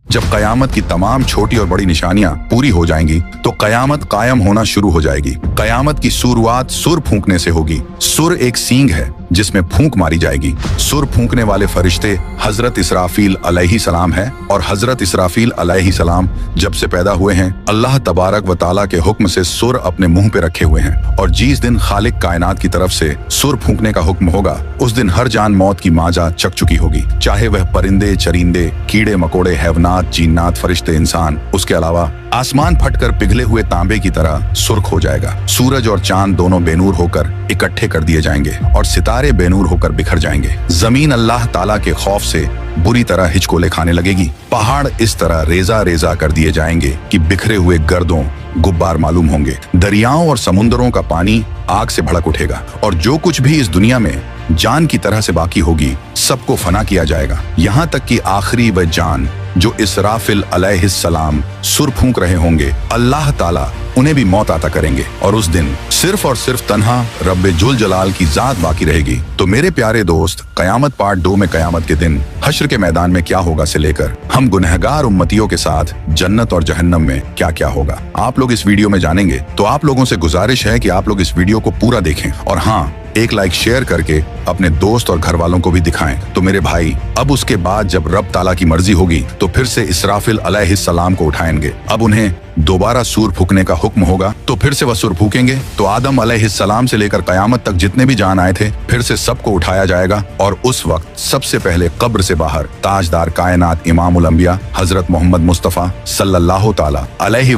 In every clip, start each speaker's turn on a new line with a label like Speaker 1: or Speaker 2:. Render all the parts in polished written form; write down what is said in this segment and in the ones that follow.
Speaker 1: जब कयामत की तमाम छोटी और बड़ी निशानियां पूरी हो जाएंगी तो कयामत कायम होना शुरू हो जाएगी। कयामत की शुरुआत सुर फूंकने से होगी। सुर एक सींग है जिसमें फूंक मारी जाएगी। सुर फूंकने वाले फरिश्ते हजरत इसराफील अलैहिस्सलाम है, और हजरत इसराफील अलैहिस्सलाम जब से पैदा हुए हैं अल्लाह तबारक व ताला के हुक्म से सुर अपने मुंह पे रखे हुए हैं। और जिस दिन खालिक कायनात की तरफ से सुर फूंकने का हुक्म होगा उस दिन हर जान मौत की माजा चक चुकी होगी, चाहे वह परिंदे, चरिंदे, कीड़े मकोड़े, हैवनात, जिन्नात, फरिश्ते, इंसान। उसके अलावा आसमान फटकर पिघले हुए तांबे की तरह सुर्ख हो जाएगा। सूरज और चांद दोनों बेनूर होकर इकट्ठे कर दिए जाएंगे और सितारे बेनूर होकर बिखर जाएंगे। जमीन अल्लाह ताला के खौफ से बुरी तरह हिचकोले खाने लगेगी। पहाड़ इस तरह रेजा रेजा कर दिए जाएंगे कि बिखरे हुए गर्दों गुब्बार मालूम होंगे। दरियाओं और समुद्रों का पानी आग से भड़क उठेगा और जो कुछ भी इस दुनिया में जान की तरह से बाकी होगी सबको फना किया जाएगा, यहाँ तक कि आखिरी वह जान जो इसराफिल अलैहिस्सलाम सुर फूंक रहे होंगे अल्लाह ताला उन्हें भी मौत आता करेंगे और उस दिन सिर्फ और सिर्फ तन्हा रब्बे जुल जलाल की जात बाकी रहेगी। तो मेरे प्यारे दोस्त, कयामत पार्ट 2 में कयामत के दिन हश्र के मैदान में क्या होगा से लेकर हम गुनहगार उम्मतियों के साथ जन्नत और जहन्नम में क्या क्या होगा आप लोग इस वीडियो में जानेंगे। तो आप लोगों से गुजारिश है कि आप लोग इस वीडियो को पूरा देखें और हाँ, एक लाइक शेयर करके अपने दोस्त और घर वालों को भी दिखाएं। तो मेरे भाई, अब उसके बाद जब रब ताला की मर्जी होगी तो फिर से इसराफिल अलैहिस्सलाम को उठाएंगे। अब उन्हें दोबारा सूर फूकने का हुक्म होगा तो फिर से वह सूर फूकेंगे। तो आदम अलैहिस्सलाम से लेकर कयामत तक जितने भी जान आए थे फिर से सबको उठाया जाएगा और उस वक्त सबसे पहले कब्र से बाहर ताजदार कायनात इमामुल अंबिया हजरत मोहम्मद मुस्तफा सल्लल्लाहु ताला अलैहि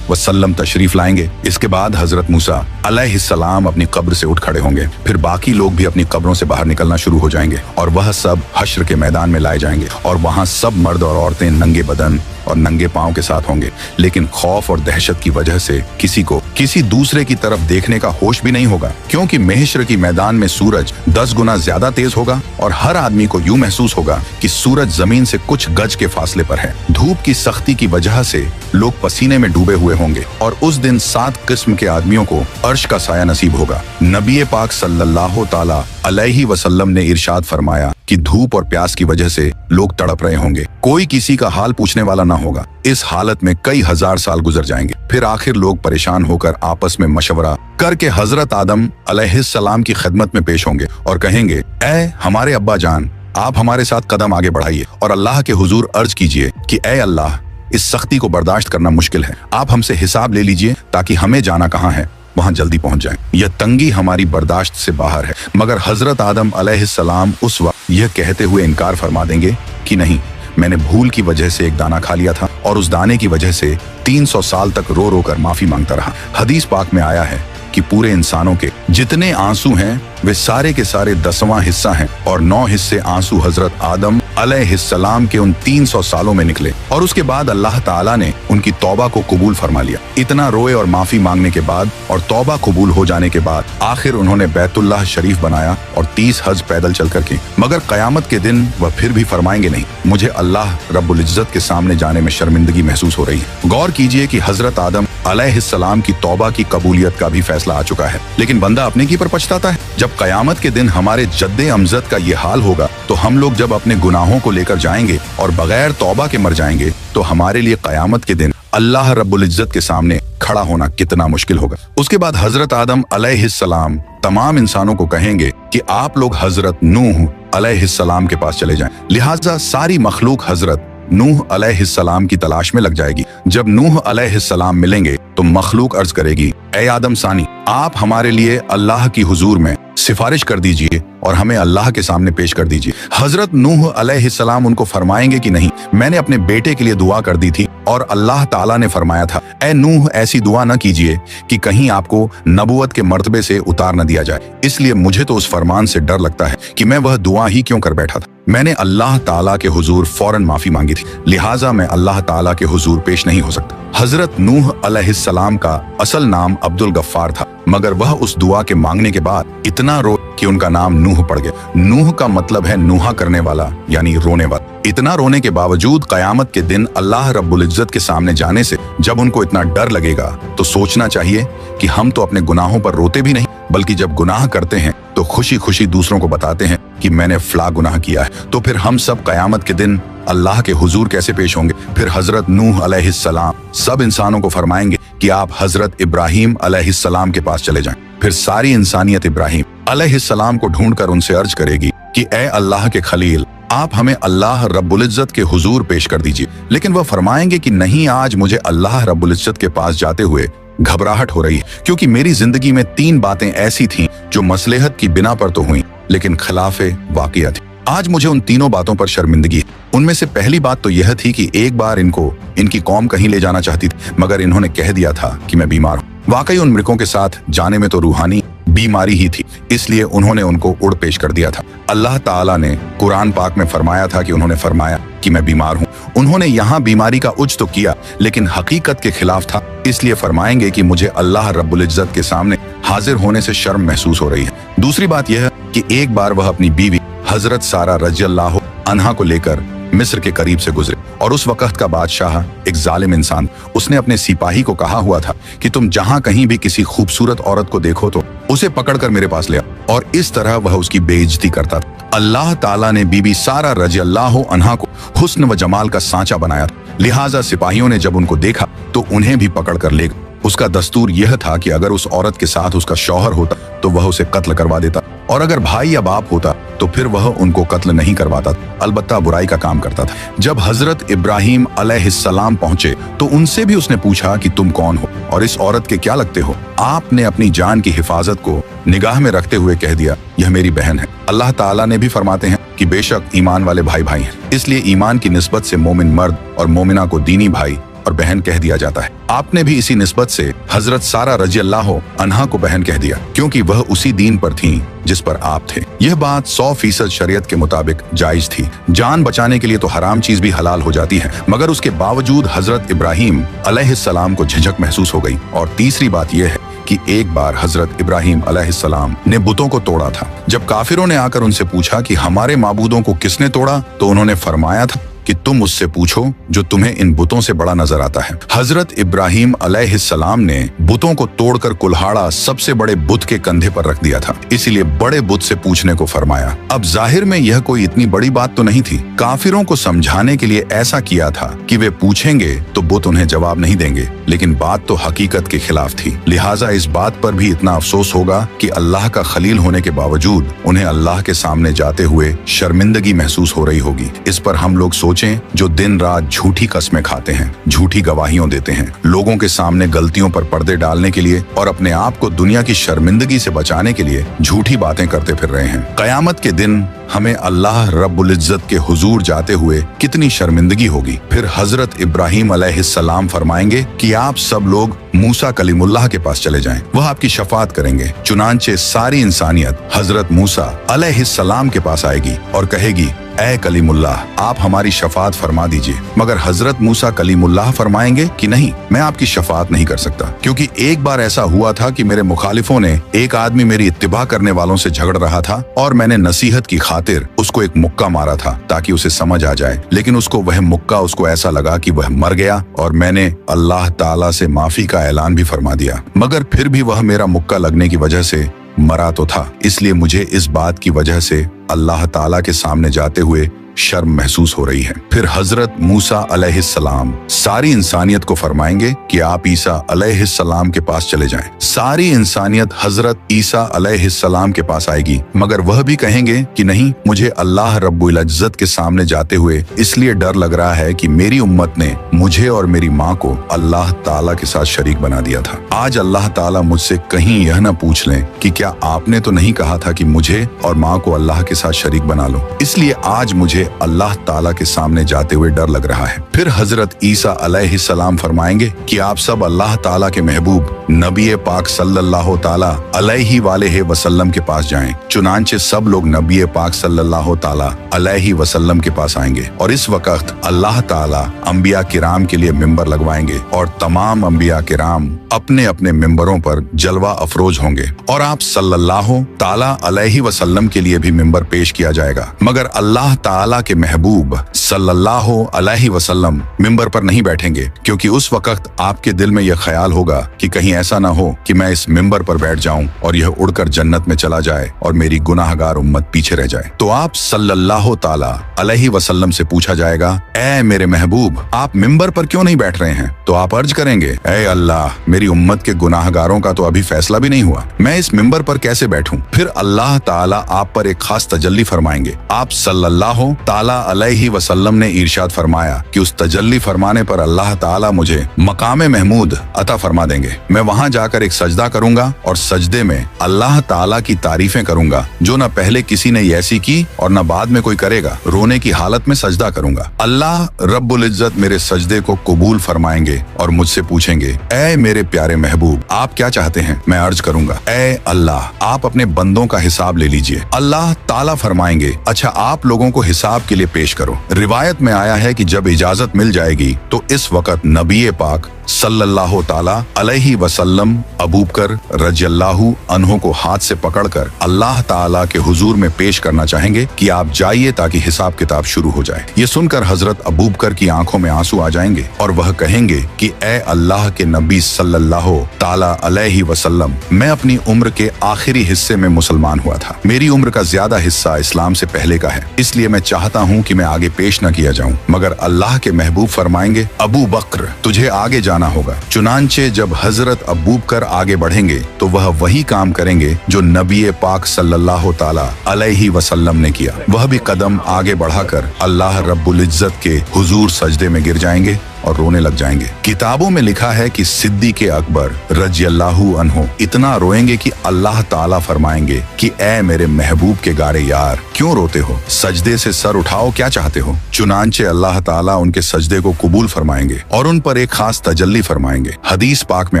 Speaker 1: वसल्लम तशरीफ लाएंगे। इसके बाद हजरत मूसा अलैहिस्सलाम अपनी कब्र से उठ खड़े होंगे। फिर बाकी लोग भी अपनी कब्रों से बाहर निकलना शुरू हो जाएंगे और वह सब हश्र के मैदान में लाए जाएंगे और वहां सब मर्द और औरतें नंगे बदन और नंगे पांव के साथ होंगे। लेकिन खौफ और दहशत की वजह से किसी को किसी दूसरे की तरफ देखने का होश भी नहीं होगा, क्योंकि महशर की मैदान में सूरज 10 गुना ज्यादा तेज होगा और हर आदमी को यूं महसूस होगा कि सूरज जमीन से कुछ गज के फासले पर है। धूप की सख्ती की वजह से लोग पसीने में डूबे हुए होंगे और उस दिन 7 किस्म के आदमियों को अर्श का साया नसीब होगा। नबी पाक सल्लल्लाहु ताला अलैहि वसल्लम ने इरशाद फरमाया कि धूप और प्यास की वजह से लोग तड़प रहे होंगे, कोई किसी का हाल पूछने वाला ना होगा। इस हालत में कई हजार साल गुजर जाएंगे। फिर आखिर लोग परेशान होकर आपस में मशवरा करके हजरत आदम अलैहिस्सलाम की खिदमत में पेश होंगे और कहेंगे, ऐ हमारे अब्बा जान, आप हमारे साथ कदम आगे बढ़ाइए और अल्लाह के हुजूर अर्ज कीजिए कि ऐ अल्लाह, इस सख्ती को बर्दाश्त करना मुश्किल है, आप हमसे हिसाब ले लीजिए ताकि हमें जाना कहाँ है वहां जल्दी पहुंच जाएं। यह तंगी हमारी बर्दाश्त से बाहर है। मगर हजरत आदम अलैहिस्सलाम उस वक्त यह कहते हुए इनकार फरमा देंगे कि नहीं, मैंने भूल की वजह से एक दाना खा लिया था और उस दाने की वजह से 300 साल तक रो रो कर माफी मांगता रहा। हदीस पाक में आया है कि पूरे इंसानों के जितने आंसू हैं वे सारे के सारे 10वां हिस्सा हैं और 9 हिस्से आंसू हजरत आदम अलैहिस्सलाम के उन 300 सालों में निकले और उसके बाद अल्लाह ताला ने उनकी तौबा को कबूल फरमा लिया। इतना रोए और माफी मांगने के बाद और तौबा कबूल हो जाने के बाद आखिर उन्होंने बैतुल्लाह शरीफ बनाया और 30 हज पैदल चल कर की। मगर कयामत के दिन वह फिर भी फरमाएंगे, नहीं, मुझे अल्लाह रब्बुल इज्जत के सामने जाने में शर्मिंदगी महसूस हो रही है। गौर कीजिए कि हजरत आदम अलैहिस्सलाम की तौबा की कबूलियत का भी फैसला आ चुका है, लेकिन बंदा अपने की पर पछताता है। जब कयामत के दिन हमारे जद्दे अमजद का ये हाल होगा तो हम लोग जब अपने गुनाहों को लेकर जाएंगे और बगैर तौबा के मर जाएंगे तो हमारे लिए कयामत के दिन अल्लाह रब्बुल इज्जत के सामने खड़ा होना कितना मुश्किल होगा। उसके बाद हजरत आदम अलैहिस्सलाम तमाम इंसानों को कहेंगे कि आप लोग हजरत नूह अलैहिस्सलाम के पास चले जाएं। लिहाजा सारी मखलूक हजरत नूह अलैहिस्सलाम की तलाश में लग जाएगी। जब नूह अलैहिस्सलाम मिलेंगे तो मखलूक अर्ज करेगी, ऐ आदम सानी, आप हमारे लिए अल्लाह की हुजूर में सिफारिश कर दीजिए और हमें अल्लाह के सामने पेश कर दीजिए। हजरत नूह अलैहिस्सलाम उनको फरमाएंगे कि नहीं, मैंने अपने बेटे के लिए दुआ कर दी थी और अल्लाह ताला ने फरमाया था, ऐ नूह, ऐसी दुआ न कीजिए कि कहीं आपको नबुवत के मर्तबे से उतार न दिया जाए। इसलिए मुझे तो उस फरमान से डर लगता है कि मैं वह दुआ ही क्यों कर बैठा था। मैंने अल्लाह ताला के हुजूर फौरन माफी मांगी थी, लिहाजा मैं अल्लाह ताला के हुजूर पेश नहीं हो सकता। हजरत नूह अलैहिस्सलाम का असल नाम अब्दुल गफ्फार था, मगर वह उस दुआ के मांगने के बाद इतना रो कि उनका नाम नूह पड़ गया। नूह का मतलब है नूहा करने वाला, यानी रोने वाला। इतना रोने के बावजूद कयामत के दिन अल्लाह रब्बुल इज्जत के सामने जाने से जब उनको इतना डर लगेगा तो सोचना चाहिए कि हम तो अपने गुनाहों पर रोते भी नहीं, बल्कि जब गुनाह करते हैं तो खुशी खुशी दूसरों को बताते हैं कि मैंने फला गुनाह किया है, तो फिर हम सब कयामत के दिन अल्लाह के हुजूर कैसे पेश होंगे? फिर हजरत नूह अलैहिस्सलाम सब इंसानों को फरमाएंगे कि आप हजरत इब्राहिम अलैहिस्सलाम के पास चले जाएं। फिर सारी इंसानियत इब्राहिम अलैहिस्सलाम को ढूंढकर उनसे अर्ज करेगी कि ए अल्लाह के खलील, आप हमें अल्लाह रब्बुल इज्जत के हुजूर पेश कर दीजिए। लेकिन वह फरमाएंगे कि नहीं, आज मुझे अल्लाह रब्बुल इज्जत के पास जाते हुए घबराहट हो रही है, क्योंकि मेरी जिंदगी में 3 बातें ऐसी थीं जो मसलहत की बिना पर तो हुई लेकिन खिलाफे वाक़िया थी। आज मुझे उन तीनों बातों पर शर्मिंदगी है। उनमें से पहली बात तो यह थी कि एक बार इनकी कौम कहीं ले जाना चाहती थी, मगर इन्होंने कह दिया था कि मैं बीमार हूँ। वाकई उन मृगों के साथ जाने में तो रूहानी बीमारी ही थी, इसलिए उन्होंने उनको उड़ पेश कर दिया था। अल्लाह ताला ने कुरान पाक में फरमाया था कि उन्होंने फरमाया कि मैं बीमार हूँ। उन्होंने यहाँ बीमारी का उज तो किया लेकिन हकीकत के खिलाफ था, इसलिए फरमाएंगे कि मुझे अल्लाह रब्बुल इज्जत के सामने हाजिर होने से शर्म महसूस हो रही है। दूसरी बात यह है कि एक बार वह अपनी बीवी हजरत सारा रज़ियल्लाहु अन्हा को लेकर मिस्र के करीब से गुजरे और उस वक्त का बादशाह एक जालिम इंसान, उसने अपने सिपाही को कहा हुआ था कि तुम जहां कहीं भी किसी खूबसूरत औरत को देखो तो उसे पकड़कर मेरे पास ले आओ, और इस तरह वह उसकी बेइज्जती करता था। अल्लाह ताला ने बीबी सारा रज़ियल्लाहु अन्हा को हुस्न व जमाल का सांचा बनाया था, लिहाजा सिपाहियों ने जब उनको देखा तो उन्हें भी पकड़कर ले गए। उसका दस्तूर यह था कि अगर उस औरत के साथ उसका शौहर होता तो वह उसे कत्ल करवा देता, और अगर भाई या बाप होता तो फिर वह उनको कत्ल नहीं करवाता, अलबत्ता बुराई का काम करता था। जब हजरत इब्राहिम अलैहिस्सलाम पहुंचे तो उनसे भी उसने पूछा कि तुम कौन हो और इस औरत के क्या लगते हो? आपने अपनी जान की हिफाजत को निगाह में रखते हुए कह दिया, यह मेरी बहन है। अल्लाह ताला ने भी फरमाते हैं कि बेशक ईमान वाले भाई भाई हैं, इसलिए ईमान की निस्बत से मोमिन मर्द और मोमिना को दीनी भाई और बहन कह दिया जाता है। आपने भी इसी निस्बत से हजरत सारा रज़ियल्लाहु अन्हा को बहन कह दिया, क्योंकि वह उसी दीन पर थीं जिस पर आप थे। यह बात 100% शरीयत के मुताबिक जायज थी। जान बचाने के लिए तो हराम चीज भी हलाल हो जाती है, मगर उसके बावजूद हजरत इब्राहिम अलैहिस्सलाम को झिझक महसूस हो गई। और तीसरी बात यह है कि एक बार हजरत इब्राहिम अलैहिस्सलाम ने बुतों को तोड़ा था। जब काफिरों ने आकर उनसे पूछा कि हमारे माबूदों को किसने तोड़ा, तो उन्होंने फरमाया था कि तुम उससे पूछो जो तुम्हें इन बुतों से बड़ा नजर आता है। हजरत इब्राहिम अलैहिस्सलाम ने बुतों को तोड़कर कुल्हाड़ा सबसे बड़े बुत के कंधे पर रख दिया था, इसीलिए बड़े बुत से पूछने को फरमाया। अब जाहिर में यह कोई इतनी बड़ी बात तो नहीं थी। काफिरों को समझाने के लिए ऐसा किया था कि वे पूछेंगे तो बुत उन्हें जवाब नहीं देंगे, लेकिन बात तो हकीकत के खिलाफ थी। लिहाजा इस बात पर भी इतना अफसोस होगा कि अल्लाह का खलील होने के बावजूद उन्हें अल्लाह के सामने जाते हुए शर्मिंदगी महसूस हो रही होगी। इस पर हम लोग सोचें जो दिन रात झूठी कस्में खाते हैं, झूठी गवाहियां देते हैं, लोगों के सामने गलतियों पर पर्दे डालने के लिए और अपने आप को दुनिया की शर्मिंदगी से बचाने के लिए झूठी बातें करते फिर रहे हैं। कयामत के दिन हमें अल्लाह रब्बुल इज्जत के हुजूर जाते हुए कितनी शर्मिंदगी होगी। फिर हजरत इब्राहिम अलैहिस्सलाम फरमाएंगे कि आप सब लोग मूसा कलीमुल्लाह के पास चले जाएं, वह आपकी शफाअत करेंगे। चुनांचे सारी इंसानियत हजरत मूसा अलैहिस्सलाम के पास आएगी और कहेगी, ऐ कलीमुल्लाह, आप हमारी शफाअत फरमा दीजिए। मगर हजरत मूसा कलीमुल्लाह फरमाएंगे कि नहीं, मैं आपकी शफाअत नहीं कर सकता, क्योंकि एक बार ऐसा हुआ था कि मेरे मुखालिफों ने एक आदमी मेरी इत्तिबा करने वालों से झगड़ रहा था और मैंने नसीहत की खातिर उसको एक मुक्का मारा था ताकि उसे समझ आ जाए, लेकिन वह मुक्का उसको ऐसा लगा कि वह मर गया और मैंने अल्लाह ताला से माफी का ऐलान भी फरमा दिया, मगर फिर भी वह मेरा मुक्का लगने की वजह से मरा तो था। इसलिए मुझे इस बात की वजह से अल्लाह ताला के सामने जाते हुए शर्म महसूस हो रही है। फिर हजरत मूसा अलैहिस्सलाम सारी इंसानियत को फरमाएंगे कि आप ईसा अलैहिस्सलाम के पास चले जाएं। सारी इंसानियत हजरत ईसा अलैहिस्सलाम के पास आएगी, मगर वह भी कहेंगे कि नहीं, मुझे अल्लाह रब्बुल इज्जत के सामने जाते हुए इसलिए डर लग रहा है कि मेरी उम्मत ने मुझे और मेरी माँ को अल्लाह ताला के साथ शरीक बना दिया था। आज अल्लाह ताला मुझसे कहीं यह न पूछ लें कि क्या आपने तो नहीं कहा था कि मुझे और माँ को अल्लाह के साथ शरीक बना लो। इसलिए आज मुझे अल्लाह ताला के सामने जाते हुए डर लग रहा है। फिर हजरत ईसा अलैहिस्सलाम फरमाएंगे कि आप सब अल्लाह ताला के महबूब नबी पाक सल्लल्लाहु ताला अलैहि वालेहि वसल्लम के पास जाएं। चुनांचे सब लोग नबी पाक सल्लल्लाहु ताला अलैहि वसल्लम के पास आएंगे और इस वक्त अल्लाह ताला अंबिया किराम के लिए मिंबर लगवाएंगे और तमाम अंबिया किराम अपने अपने मिंबरों पर जलवा अफरोज होंगे और आप सल्लल्लाहु ताला अलैहि वसल्लम के लिए भी मिंबर पेश किया जाएगा। मगर अल्लाह ताला ताला के महबूब सल्लल्लाहु अलैहि वसल्लम मिंबर पर नहीं बैठेंगे, क्योंकि उस वक्त आपके दिल में यह ख्याल होगा कि कहीं ऐसा ना हो कि मैं इस मिंबर पर बैठ जाऊं और यह उड़कर जन्नत में चला जाए और मेरी गुनाहगार उम्मत पीछे रह जाए। तो आप सल्लल्लाहु ताला अलैहि वसल्लम से पूछा जाएगा, ऐ मेरे महबूब, आप मिंबर पर क्यों नहीं बैठ रहे हैं? तो आप अर्ज करेंगे, ऐ अल्लाह, मेरी उम्मत के गुनाहगारों का तो अभी फैसला भी नहीं हुआ, मैं इस मिंबर पर कैसे बैठूं? फिर अल्लाह ताला आप पर एक खास तजल्ली फरमाएंगे। आप सल्लल्लाहु ताला अलैहि वसल्लम ने इरशाद फरमाया कि उस तजल्ली फरमाने पर अल्लाह ताला मुझे मकाम महमूद अता फरमा देंगे। मैं वहां जाकर एक सजदा करूंगा और सजदे में अल्लाह ताला की तारीफें करूंगा जो न पहले किसी ने ऐसी की और न बाद में कोई करेगा। रोने की हालत में सजदा करूंगा। अल्लाह रब्बुल इज्जत मेरे सजदे को कबूल फरमाएंगे और मुझसे पूछेंगे, ऐ मेरे प्यारे महबूब, आप क्या चाहते हैं? मैं अर्ज करूंगा, ऐ अल्लाह, आप अपने बंदों का हिसाब ले लीजिए। अल्लाह ताला फरमाएंगे, अच्छा आप लोगों को हिसाब के लिए पेश करो। रिवायत में आया है कि जब इजाजत मिल जाएगी तो इस वक्त नबी पाक सल्लल्लाहु ताला अलैहि वसल्लम अबू बकर रज़ियल्लाहु अन्हु को हाथ से पकड़कर अल्लाह ताला के हुजूर में पेश करना चाहेंगे कि आप जाइए ताकि हिसाब किताब शुरू हो जाए। ये सुनकर हजरत अबू बकर की आंखों में आंसू आ जाएंगे और वह कहेंगे कि ए अल्लाह के नबी सल्लल्लाहु ताला अलैहि वसल्लम, मैं अपनी उम्र के आखिरी हिस्से में मुसलमान हुआ था। मेरी उम्र का ज्यादा हिस्सा इस्लाम से पहले का है, इसलिए मैं चाहता हूँ कि मैं आगे पेश न किया जाऊँ। मगर अल्लाह के महबूब फरमाएंगे, अबू बकर, तुझे आगे जाना होगा। चुनांचे जब हजरत अबू बकर आगे बढ़ेंगे तो वह वही काम करेंगे जो नबी पाक सल्लल्लाहु ताला अलैहि वसल्लम ने किया। वह भी कदम आगे बढ़ाकर अल्लाह रब्बुल इज्जत के हुजूर सजदे में गिर जाएंगे और रोने लग जाएंगे। किताबों में लिखा है कि सिद्दीक़ अकबर रज़ियल्लाहु अन्हु इतना रोएंगे कि अल्लाह ताला फरमाएंगे कि ऐ मेरे महबूब के गारे यार, क्यों रोते हो? सजदे से सर उठाओ, क्या चाहते हो? चुनांचे अल्लाह ताला उनके सजदे को कबूल फरमाएंगे और उन पर एक खास तजल्ली फरमाएंगे। हदीस पाक में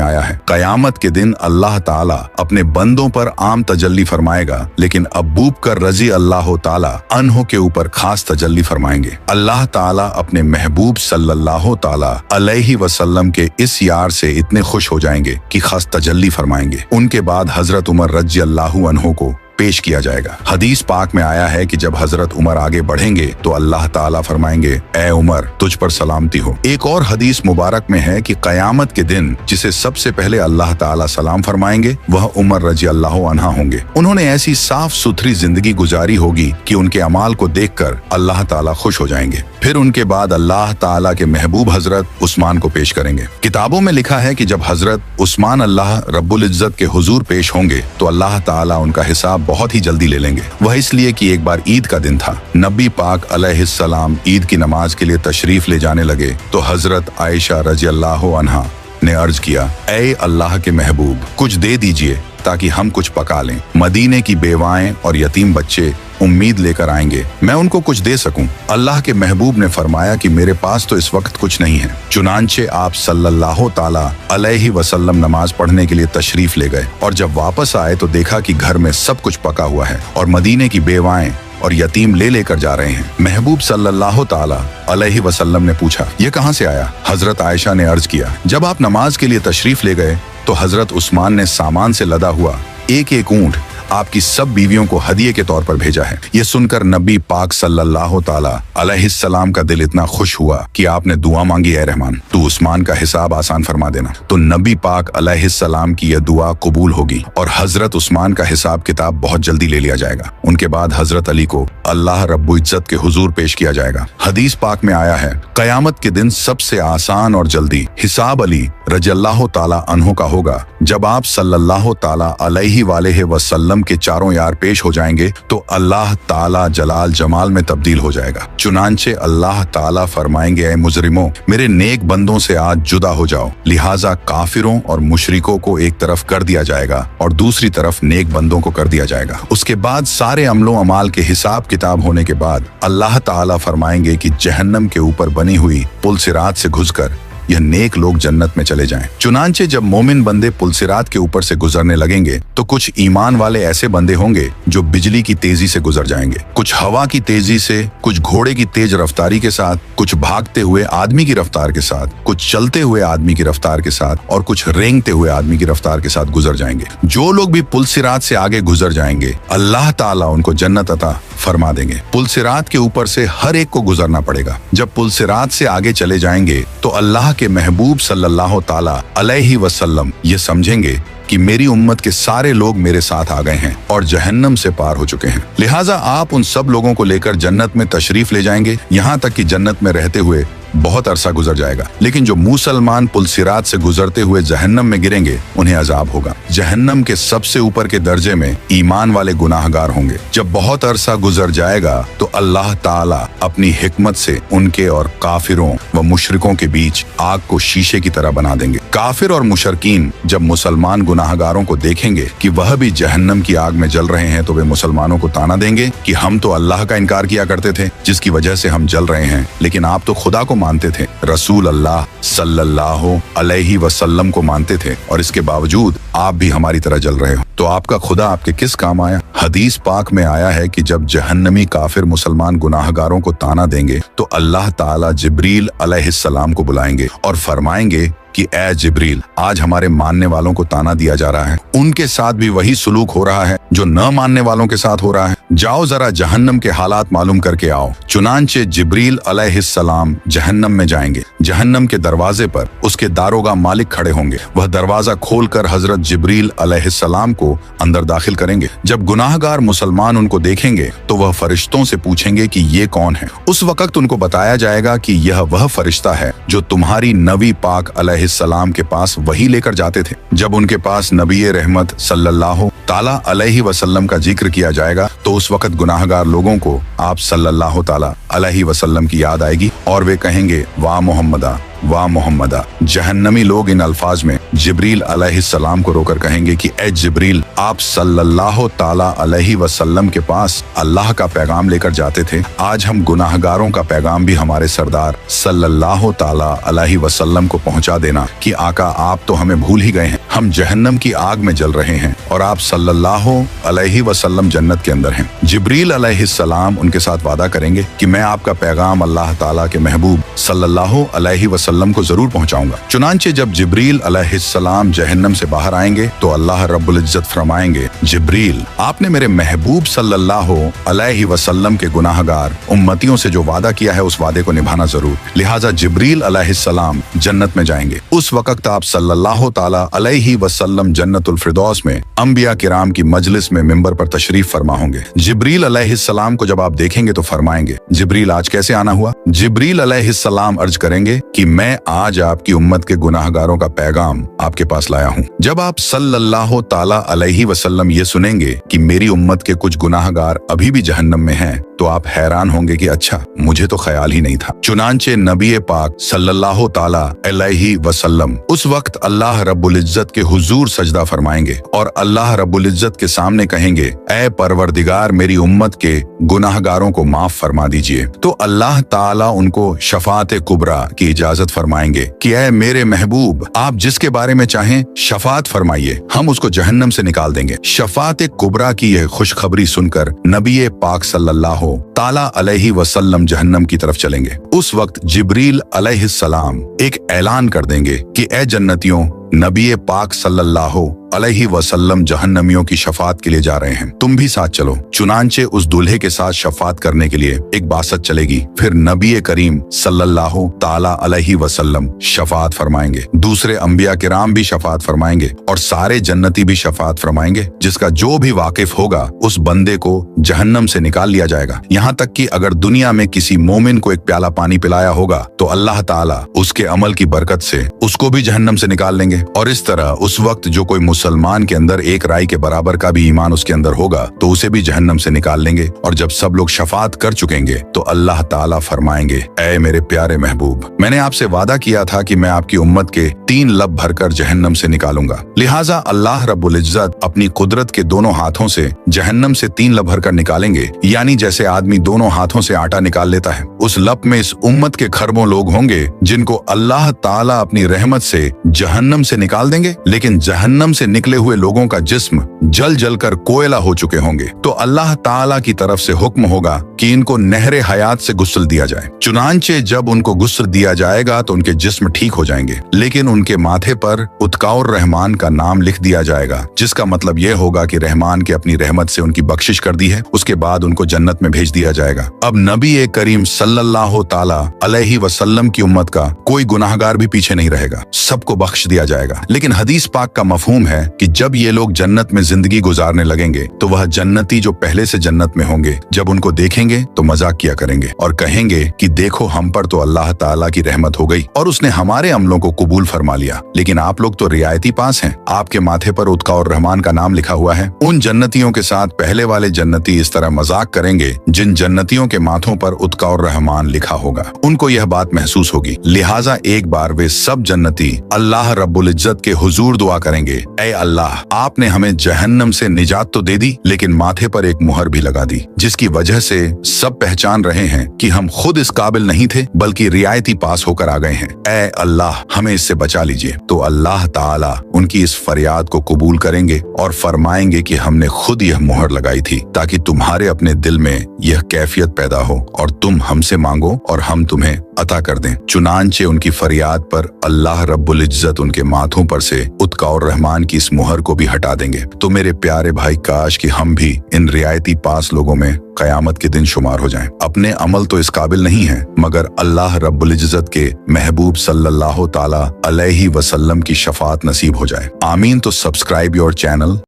Speaker 1: आया है, कयामत के दिन अल्लाह ताला अपने बंदों पर आम तजल्ली फरमाएगा, लेकिन अबू बकर रज़ियल्लाहु ताला अन्हु के ऊपर खास तजल्ली फरमाएंगे। अल्लाह ताला अपने महबूब सल्लल्लाहु अलैहि वसल्लम के इस यार से इतने खुश हो जाएंगे कि खास तजल्ली फरमाएंगे। उनके बाद हजरत उमर रज़ियल्लाहु अन्हु को पेश किया जाएगा। हदीस पाक में आया है कि जब हजरत उमर आगे बढ़ेंगे तो अल्लाह ताला फरमाएंगे, ए उमर, तुझ पर सलामती हो। एक और हदीस मुबारक में है कि कयामत के दिन जिसे सबसे पहले अल्लाह ताला सलाम फरमाएंगे वह उमर रज़ियल्लाहु अन्हा होंगे। उन्होंने ऐसी साफ सुथरी जिंदगी गुजारी होगी कि उनके अमाल को देखकर अल्लाह ताला खुश हो जाएंगे। फिर उनके बाद अल्लाह ताला के महबूब हजरत उस्मान को पेश करेंगे। किताबों में लिखा है कि जब हजरत उस्मान अल्लाह रब्बुल इज्जत के हुजूर पेश होंगे तो अल्लाह ताला उनका हिसाब बहुत ही जल्दी ले लेंगे। वह इसलिए कि एक बार ईद का दिन था। नबी पाक अलैहिस्सलाम ईद की नमाज के लिए तशरीफ ले जाने लगे तो हजरत आयशा रज़ियल्लाहु अन्हा ने अर्ज किया, ऐ अल्लाह के महबूब, कुछ दे दीजिए ताकि हम कुछ पका लें। मदीने की बेवाएं और यतीम बच्चे उम्मीद लेकर आएंगे, मैं उनको कुछ दे सकूं। अल्लाह के महबूब ने फरमाया कि मेरे पास तो इस वक्त कुछ नहीं है। चुनांचे आप सल्लल्लाहु ताला अलैहि वसल्लम नमाज पढ़ने के लिए तशरीफ ले गए और जब वापस आए तो देखा कि घर में सब कुछ पका हुआ है और मदीने की बेवाएं और यतीम ले लेकर जा रहे हैं। महबूब सल्लल्लाहु ताला अलैहि वसल्लम ने पूछा, ये कहां से आया? हजरत आयशा ने अर्ज किया, जब आप नमाज के लिए तशरीफ ले गए तो हजरत उस्मान ने सामान से लदा हुआ एक एक ऊंट आपकी सब बीवियों को हदिये के तौर पर भेजा है। ये सुनकर नबी पाक सल्लल्लाहु ताला अलैहिस्सलाम का दिल इतना खुश हुआ कि आपने दुआ मांगी, ए रहमान, तू उस्मान का हिसाब आसान फरमा देना। तो नबी पाक अलैहिस्सलाम की यह दुआ कबूल होगी और हजरत उस्मान का हिसाब किताब बहुत जल्दी ले लिया जाएगा। उनके बाद हजरत अली को अल्लाह रब्बुल इज्जत के हुजूर पेश किया जाएगा। हदीस पाक में आया है, कयामत के दिन सबसे आसान और जल्दी हिसाब अली रज़ियल्लाहु ताला अन्हु का होगा। जब आप सल्लल्लाहु ताला अलैहि वसल्लम के चारों यार पेश हो जाएंगे तो अल्लाह ताला जलाल जमाल में तब्दील हो जाएगा। चुनांचे अल्लाह ताला फरमाएंगे, ऐ मुजरिमों, मेरे नेक बंदों से आज जुदा हो जाओ। लिहाजा काफिरों और मुशरिकों को एक तरफ कर दिया जाएगा और दूसरी तरफ नेक बंदों को कर दिया जाएगा। उसके बाद सारे अमलों अमाल के हिसाब किताब होने के बाद अल्लाह ताला फरमाएंगे कि जहन्नम के ऊपर बनी हुई पुल सिरात से घुसकर यह नेक लोग जन्नत में चले जाएं। चुनांचे जब मोमिन बंदे पुलसिरात के ऊपर से गुजरने लगेंगे तो कुछ ईमान वाले ऐसे बंदे होंगे जो बिजली की तेजी से गुजर जाएंगे, कुछ हवा की तेजी से, कुछ घोड़े की तेज रफ्तारी के साथ, कुछ भागते हुए आदमी की रफ्तार के साथ, कुछ चलते हुए आदमी की रफ्तार के साथ और कुछ रेंगते हुए आदमी की रफ्तार के साथ गुजर जाएंगे। जो लोग भी पुलसिरात से आगे गुजर जाएंगे अल्लाह ताला उनको जन्नत अता फरमा देंगे। पुल सिरात के ऊपर से हर एक को गुजरना पड़ेगा। जब पुल सिरात से आगे चले जाएंगे तो अल्लाह के महबूब सल्लल्लाहु ताला अलैहि वसल्लम ये समझेंगे कि मेरी उम्मत के सारे लोग मेरे साथ आ गए हैं और जहन्नम से पार हो चुके हैं, लिहाजा आप उन सब लोगों को लेकर जन्नत में तशरीफ ले जाएंगे, यहाँ तक कि जन्नत में रहते हुए बहुत अरसा गुजर जाएगा। लेकिन जो मुसलमान पुल सिरात से गुजरते हुए जहन्नम में गिरेंगे उन्हें अजाब होगा। जहन्नम के सबसे ऊपर के दर्जे में ईमान वाले गुनाहगार होंगे। जब बहुत अरसा गुजर जाएगा तो अल्लाह ताला अपनी हिकमत से उनके और काफिरों व मुशरिकों के बीच आग को शीशे की तरह बना देंगे। काफिर और मुशरकीन जब मुसलमान गुनाहगारों को देखेंगे कि वह भी जहन्नम की आग में जल रहे हैं तो वे मुसलमानों को ताना देंगे कि हम तो अल्लाह का इनकार किया करते थे जिसकी वजह से हम जल रहे हैं, लेकिन आप तो खुदा को मानते थे, रसूल अल्लाह सल्लल्लाहु अलैहि वसल्लम को मानते थे और इसके बावजूद आप भी हमारी तरह जल रहे हो, तो आपका खुदा आपके किस काम आया। हदीस पाक में आया है कि जब जहन्नमी काफिर मुसलमान गुनाहगारों को ताना देंगे तो अल्लाह ताला जिब्रील अलैहिस्सलाम को बुलाएंगे और फरमाएंगे कि ए जिब्रील, आज हमारे मानने वालों को ताना दिया जा रहा है, उनके साथ भी वही सुलूक हो रहा है जो न मानने वालों के साथ हो रहा है, जाओ जरा जहन्नम के हालात मालूम करके आओ। चुनांचे जिब्रील अलैहिस्सलाम जहन्नम में जाएंगे। जहन्नम के दरवाजे पर उसके दारोगा मालिक खड़े होंगे। वह दरवाजा खोलकर हजरत जिब्रील अलैहिस्सलाम को अंदर दाखिल करेंगे। जब गुनाहगार मुसलमान उनको देखेंगे तो वह फरिश्तों से पूछेंगे कि ये कौन है। उस वक्त उनको बताया जाएगा कि यह वह फरिश्ता है जो तुम्हारी नबी पाक अलैहिस्सलाम के पास वही लेकर जाते थे। जब उनके पास नबी रहमत सल्लल्लाहु ताला अलैहि वसल्लम का जिक्र किया जाएगा तो उस वक्त गुनाहगार लोगों को आप सल्लल्लाहु ताला अलैहि वसल्लम की याद आएगी और वे कहेंगे वाह मोहम्मदा, वाह मोहम्मदा। जहन्नमी लोग इन अल्फाज में जिब्रील अलैहिस्सलाम को रोकर कहेंगे कि ए जिब्रील, आप सल्लल्लाहु ताला अलैहि वसल्लम के पास अल्लाह का पैगाम लेकर जाते थे, आज हम गुनाहगारों का पैगाम भी हमारे सरदार सल्लल्लाहु ताला अलैहि वसल्लम को पहुंचा देना कि आका आप तो हमें भूल ही गए हैं, हम जहन्नम की आग में जल रहे हैं और आप सल्लल्लाहु अलैहि वसल्लम जन्नत के अंदर हैं। जिब्रील अलैहिस्सलाम उनके साथ वादा करेंगे कि मैं आपका पैगाम अल्लाह ताला के महबूब सल्लल्लाहु अलैहि वसल्लम को जरूर पहुंचाऊंगा। चुनांचे जब जिब्रील अलैहिस्सलाम जहन्नम से बाहर आएंगे तो अल्लाह रब्बुल इज्जत फरमाएंगे, जिब्रील, आपने मेरे महबूब सल्लल्लाहु अलैहि वसल्लम के गुनाहगार उम्मतियों से जो वादा किया है उस वादे को निभाना जरूर। लिहाजा जिब्रील अलैहिस्सलाम जन्नत में जाएंगे। उस वक्त आप सल्लल्लाहु ताला अलैहि वसल्लम जन्नतुल फिरदौस में अंबिया किराम की मजलिस में मिंबर पर तशरीफ फरमा होंगे। जिब्रील अलैहिस्सलाम को जब आप देखेंगे तो फरमाएंगे, जिब्रील आज कैसे आना हुआ। जिब्रील अलैहिस्सलाम अर्ज करेंगे कि मैं आज आपकी उम्मत के गुनाहगारों का पैगाम आपके पास लाया हूँ। जब आप सल्लल्लाहु ताला अलैहि वसल्लम ये सुनेंगे कि मेरी उम्मत के कुछ गुनाहगार अभी भी जहन्नम में हैं, तो आप हैरान होंगे कि अच्छा, मुझे तो ख्याल ही नहीं था। चुनांचे नबी पाक सल्लल्लाहु ताला अलैहि वसल्लम उस वक्त अल्लाह रब्बुल इज्जत के हुजूर सजदा फरमाएंगे और अल्लाह रब्बुल इज्जत के सामने कहेंगे, ए परवरदिगार, मेरी उम्मत के गुनाहगारों को माफ फरमा दीजिए। तो अल्लाह ताला उनको शफात कुबरा की इजाजत फरमाएंगे कि ए मेरे महबूब, आप जिसके बारे में चाहें शफात फरमाइए, हम उसको जहन्नम से निकाल देंगे। शफात कुबरा की यह खुशखबरी सुनकर नबी पाक सल्लल्लाहु ताला अलैहि वसल्लम जहन्नम की तरफ चलेंगे। उस वक्त जिब्रील अलैहिस्सलाम एक ऐलान कर देंगे कि ए जन्नतियों, नबी पाक सल्लल्लाहु अलैहि वसल्लम जहन्नमियों की शफात के लिए जा रहे हैं, तुम भी साथ चलो। चुनांचे उस दूल्हे के साथ शफात करने के लिए एक बासत चलेगी। फिर नबी करीम सल्लल्लाहु ताला अलैहि वसल्लम शफात फरमाएंगे, दूसरे अंबिया किराम भी शफात फरमाएंगे और सारे जन्नती भी शफात फरमाएंगे। जिसका जो भी वाकिफ होगा उस बंदे को जहन्नम से निकाल लिया जाएगा। यहाँ तक कि अगर दुनिया में किसी मोमिन को एक प्याला पानी पिलाया होगा तो अल्लाह ताला उसके अमल की बरकत से उसको भी जहन्नम से निकाल लेंगे। और इस तरह उस वक्त जो कोई मुसलमान के अंदर एक राई के बराबर का भी ईमान उसके अंदर होगा तो उसे भी जहन्नम से निकाल लेंगे। और जब सब लोग शफात कर चुकेंगे तो अल्लाह ताला फरमाएंगे, ऐ मेरे प्यारे महबूब, मैंने आपसे वादा किया था कि मैं आपकी उम्मत के 3 लब भरकर जहन्नम से निकालूंगा। लिहाजा अल्लाह रब्बुल इज्जत अपनी कुदरत के दोनों हाथों से जहन्नम से 3 लब भरकर निकालेंगे, यानी जैसे आदमी दोनों हाथों से आटा निकाल लेता है। उस लब में इस उम्मत के खरबों लोग होंगे जिनको अल्लाह ताला अपनी रहमत से जहन्नम से निकाल देंगे। लेकिन जहन्नम से निकले हुए लोगों का जिस्म जल जल कर कोयला हो चुके होंगे, तो अल्लाह ताला की तरफ से हुक्म होगा कि इनको नहरे हयात से गुस्ल दिया जाए। चुनांचे जब उनको गुस्ल दिया जाएगा तो उनके जिस्म ठीक हो जाएंगे, लेकिन उनके माथे पर उत्काउर रहमान का नाम लिख दिया जाएगा, जिसका मतलब यह होगा कि रहमान के अपनी रहमत से उनकी बख्शिश कर दी है। उसके बाद उनको जन्नत में भेज दिया जाएगा। अब नबी करीम सल्लल्लाहु ताला अलैहि वसल्लम की उम्मत का कोई गुनाहगार भी पीछे नहीं रहेगा, सबको बख्श दिया जाएगा। लेकिन हदीस पाक का मफहूम है कि जब ये लोग जन्नत में जिंदगी गुजारने लगेंगे तो वह जन्नती जो पहले से जन्नत में होंगे, जब उनको देखेंगे तो मजाक किया करेंगे और कहेंगे कि देखो हम पर तो अल्लाह ताला की रहमत हो गई और उसने हमारे अमलों को कबूल फरमा लिया, लेकिन आप लोग तो रियायती पास हैं, आपके माथे पर उत्काउर रहमान का नाम लिखा हुआ है। उन जन्नतियों के साथ पहले वाले जन्नती इस तरह मजाक करेंगे जिन जन्नतियों के माथों पर उत्काउर रहमान लिखा होगा। उनको यह बात महसूस होगी, लिहाजा एक बार वे सब जन्नती अल्लाह रब्बुल इज्जत के हुजूर दुआ करेंगे, ऐ अल्लाह आपने हमें जहन्नम से निजात तो दे दी, लेकिन माथे पर एक मुहर भी लगा दी, जिसकी वजह से सब पहचान रहे हैं कि हम खुद इस काबिल नहीं थे बल्कि रियायती पास होकर आ गए हैं। ऐ अल्लाह हमें इससे बचा लीजिए। तो अल्लाह ताला उनकी इस फरियाद को कबूल करेंगे और फरमाएंगे कि हमने खुद यह मुहर लगाई थी ताकि तुम्हारे अपने दिल में यह कैफियत पैदा हो और तुम हमसे मांगो और हम तुम्हें अता कर दें। चुनांचे उनकी फरियाद पर अल्लाह रब्बुल इज्जत उनके माथों पर से उत्काउर रहमान की इस मुहर को भी हटा देंगे। तो मेरे प्यारे भाई, काश कि हम भी इन रियायती पास लोगों में कयामत के दिन शुमार हो जाएं। अपने अमल तो इस काबिल नहीं है, मगर अल्लाह रब्बुल इज्जत के महबूब सल्लल्लाहु ताला अलैहि वसल्लम की शफाअत नसीब हो जाए। आमीन। तो सब्सक्राइब योर चैनल